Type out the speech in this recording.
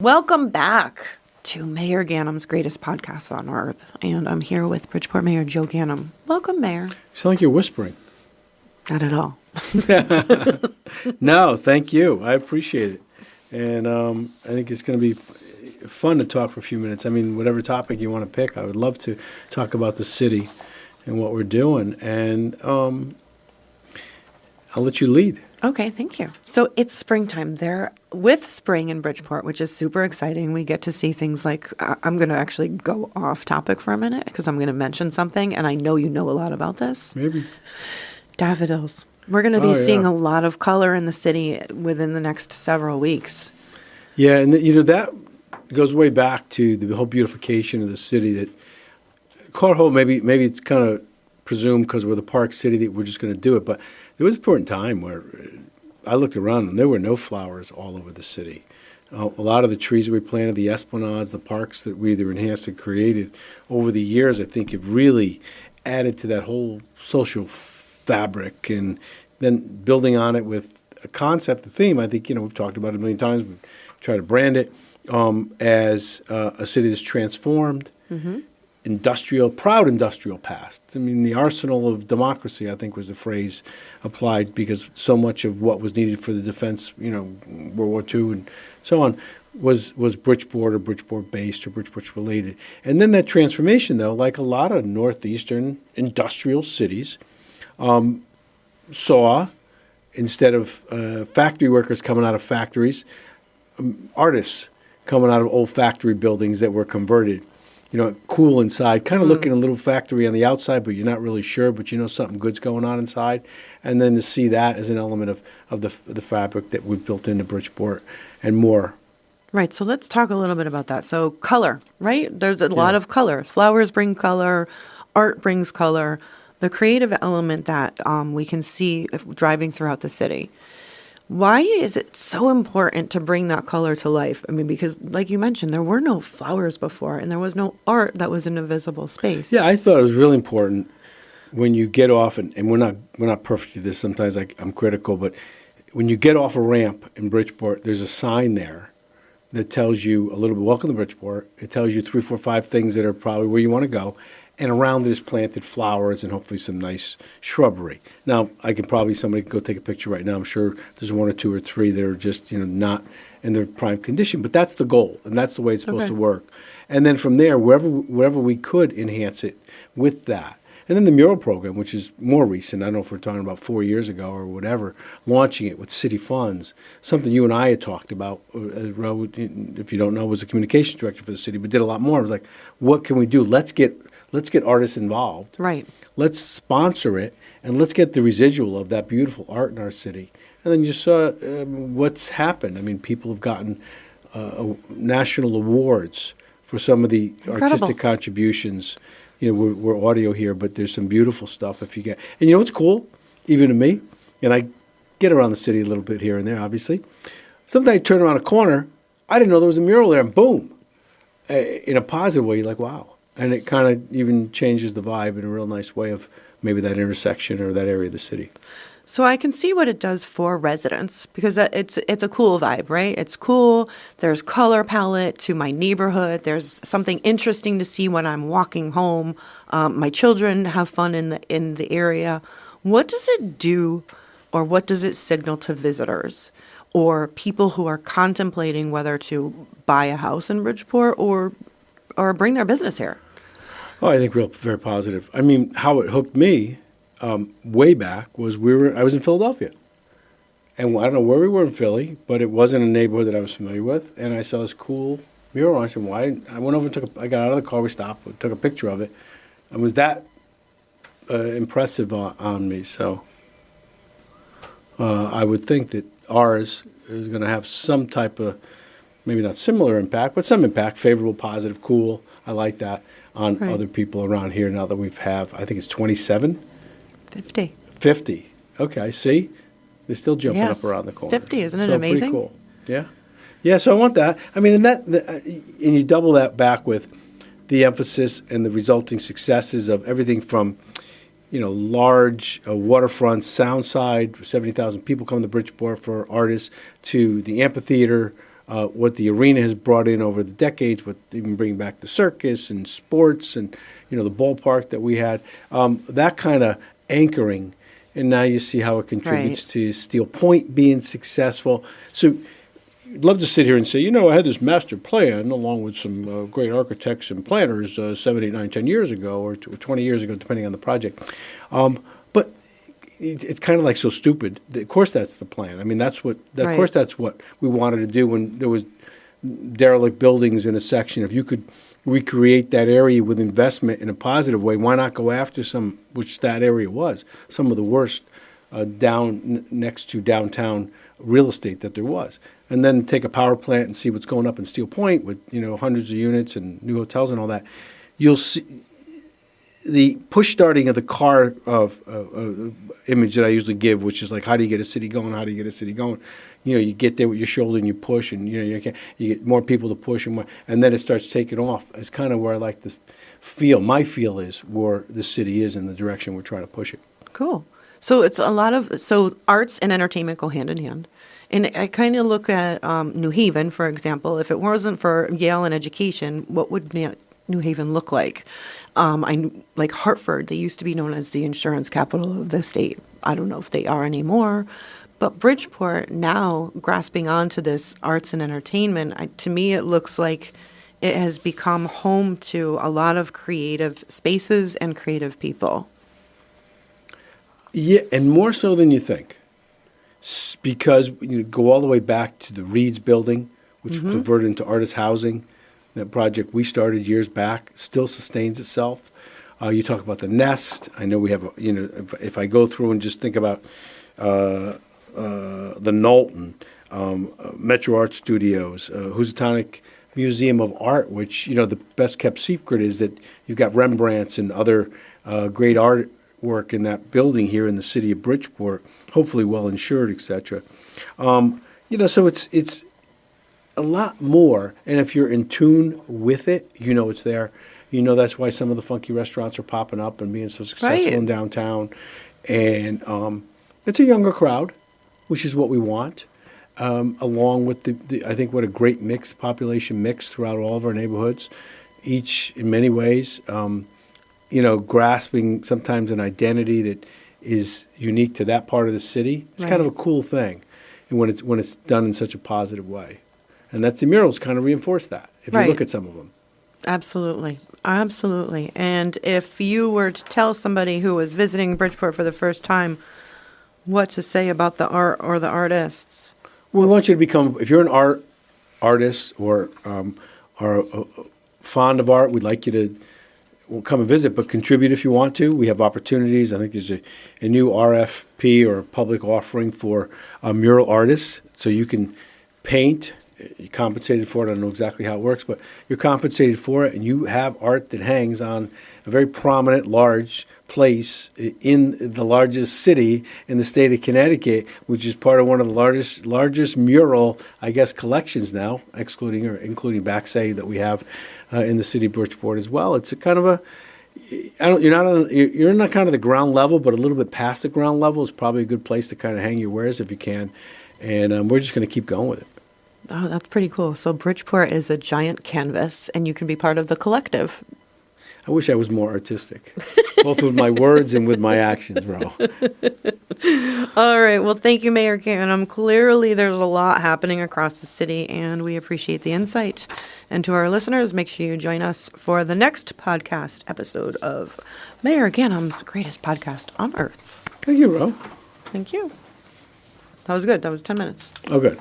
Welcome back to Mayor Ganim's greatest podcast on earth. And I'm here with Bridgeport Mayor Joe Ganim. Welcome, Mayor. You sound like you're whispering. Not at all. No, thank you. I appreciate it. And I think it's going to be fun to talk for a few minutes. I mean, whatever topic you want to pick, I would love to talk about the city and what we're doing. And I'll let you lead. Okay, thank you. So it's springtime there with spring in Bridgeport, which is super exciting. We get to see things like, I'm going to actually go off topic for a minute because I'm going to mention something, and I know you know a lot about this. Maybe. Daffodils. We're going to be seeing a lot of color in the city within the next several weeks. Yeah, and that goes way back to the whole beautification of the city. That Carl, maybe it's kind of presumed because we're the park city that we're just going to do it, but there was a point in time where I looked around and there were no flowers all over the city. A lot of the trees that we planted, the esplanades, the parks that we either enhanced and created over the years, I think have really added to that whole social fabric. And then building on it with a concept, a theme, I think, we've talked about it a million times. We try to brand it as a city that's transformed, proud industrial past. I mean, the arsenal of democracy, I think, was the phrase applied because so much of what was needed for the defense, World War II and so on, was Bridgeport or Bridgeport-based or Bridgeport-related. And then that transformation, though, like a lot of northeastern industrial cities, saw, instead of factory workers coming out of factories, artists coming out of old factory buildings that were converted. Cool inside, kind of looking a little factory on the outside, but you're not really sure, but something good's going on inside. And then to see that as an element of the fabric that we've built into Bridgeport and more. Right. So let's talk a little bit about that. So color, right? There's a lot of color. Flowers bring color. Art brings color. The creative element that we can see driving throughout the city. Why is it so important to bring that color to life? I mean, because like you mentioned, there were no flowers before and there was no art that was in a visible space. Yeah, I thought it was really important when you get off, and we're not perfect at this. Sometimes I'm critical, but when you get off a ramp in Bridgeport, there's a sign there that tells you a little bit, welcome to Bridgeport. It tells you 3, 4, 5 things that are probably where you want to go. And around it is planted flowers and hopefully some nice shrubbery. Now, somebody can go take a picture right now. I'm sure there's 1 or 2 or 3 that are just, not in their prime condition. But that's the goal, and that's the way it's supposed to work. And then from there, wherever we could enhance it with that. And then the mural program, which is more recent, I don't know if we're talking about 4 years ago or whatever, launching it with city funds, something you and I had talked about. If you don't know, was a communications director for the city, but did a lot more. I was like, what can we do? Let's get artists involved. Right. Let's sponsor it, and let's get the residual of that beautiful art in our city. And then you saw what's happened. I mean, people have gotten national awards for some of the artistic contributions. We're audio here, but there's some beautiful stuff if you get. And what's cool, even to me, and I get around the city a little bit here and there, obviously. Sometimes I turn around a corner, I didn't know there was a mural there, and boom, in a positive way, you're like, wow. And it kind of even changes the vibe in a real nice way of maybe that intersection or that area of the city. So I can see what it does for residents because it's a cool vibe, right? It's cool. There's color palette to my neighborhood. There's something interesting to see when I'm walking home. My children have fun in the area. What does it do, or what does it signal to visitors or people who are contemplating whether to buy a house in Bridgeport or bring their business here? Oh, I think very positive. I mean, how it hooked me way back was I was in Philadelphia. And I don't know where we were in Philly, but it wasn't a neighborhood that I was familiar with. And I saw this cool mural. And I said, why? I went over and I got out of the car, we stopped, took a picture of it. And it was that impressive on me. So I would think that ours is going to have some type of, maybe not similar impact, but some impact, favorable, positive, cool. I like that on other people around here now that I think it's 27? 50. 50. Okay, see? They're still jumping up around the corner. 50, isn't it amazing? Pretty cool. Yeah. Yeah, so I want that. I mean, and you double that back with the emphasis and the resulting successes of everything from, large waterfront, sound side, 70,000 people come to Bridgeport for artists, to the amphitheater, what the arena has brought in over the decades, what even bringing back the circus and sports and, the ballpark that we had, that kind of anchoring. And now you see how it contributes to Steelpointe being successful. So I'd love to sit here and say, I had this master plan along with some great architects and planners 7, 8, 9, 10 years ago or 20 years ago, depending on the project. But it's kind of like so stupid. Of course, that's the plan. I mean, of course, that's what we wanted to do when there was derelict buildings in a section. If you could recreate that area with investment in a positive way, why not go after which that area was, some of the worst next to downtown real estate that there was. And then take a power plant and see what's going up in Steelpointe with, hundreds of units and new hotels and all that. You'll see the push starting of the car image that I usually give, which is like, how do you get a city going? How do you get a city going? You get there with your shoulder and you push, and you get more people to push, and then it starts taking off. It's kind of where I like to feel. My feel is where the city is in the direction we're trying to push it. Cool. So it's a lot of arts and entertainment go hand in hand. And I kind of look at New Haven, for example. If it wasn't for Yale and education, what would New Haven look like? Like Hartford, they used to be known as the insurance capital of the state. I don't know if they are anymore. But Bridgeport now grasping onto this arts and entertainment, to me it looks like it has become home to a lot of creative spaces and creative people. Yeah, and more so than you think. Because you go all the way back to the Reed's building, which was converted into artist housing. That project we started years back still sustains itself. You talk about the Nest. I know we have, if I go through and just think about the Knowlton, Metro Art Studios, Housatonic Museum of Art, which, the best kept secret is that you've got Rembrandts and other great artwork in that building here in the city of Bridgeport, hopefully well insured, etc. So it's a lot more, and if you're in tune with it, it's there. That's why some of the funky restaurants are popping up and being so successful in downtown. And it's a younger crowd, which is what we want, along with I think what a great population mix throughout all of our neighborhoods, each in many ways, grasping sometimes an identity that is unique to that part of the city. It's kind of a cool thing, and when it's done in such a positive way. And the murals kind of reinforce that, if you look at some of them. Absolutely. Absolutely. And if you were to tell somebody who was visiting Bridgeport for the first time what to say about the art or the artists? We want you to become, if you're an artist or are fond of art, we'd like you to come and visit, but contribute if you want to. We have opportunities. I think there's a new RFP or public offering for mural artists, so you can paint. You're compensated for it. I don't know exactly how it works, but you're compensated for it, and you have art that hangs on a very prominent, large place in the largest city in the state of Connecticut, which is part of one of the largest mural, I guess, collections now, excluding or including Backsay that we have in the city of Bridgeport as well. It's a kind of you're not kind of the ground level, but a little bit past the ground level is probably a good place to kind of hang your wares if you can, and we're just going to keep going with it. Oh, that's pretty cool. So Bridgeport is a giant canvas, and you can be part of the collective. I wish I was more artistic, both with my words and with my actions, Ro. All right. Well, thank you, Mayor Ganim. Clearly, there's a lot happening across the city, and we appreciate the insight. And to our listeners, make sure you join us for the next podcast episode of Mayor Ganim's Greatest Podcast on Earth. Thank you, Ro. Thank you. That was good. That was 10 minutes. Oh, good.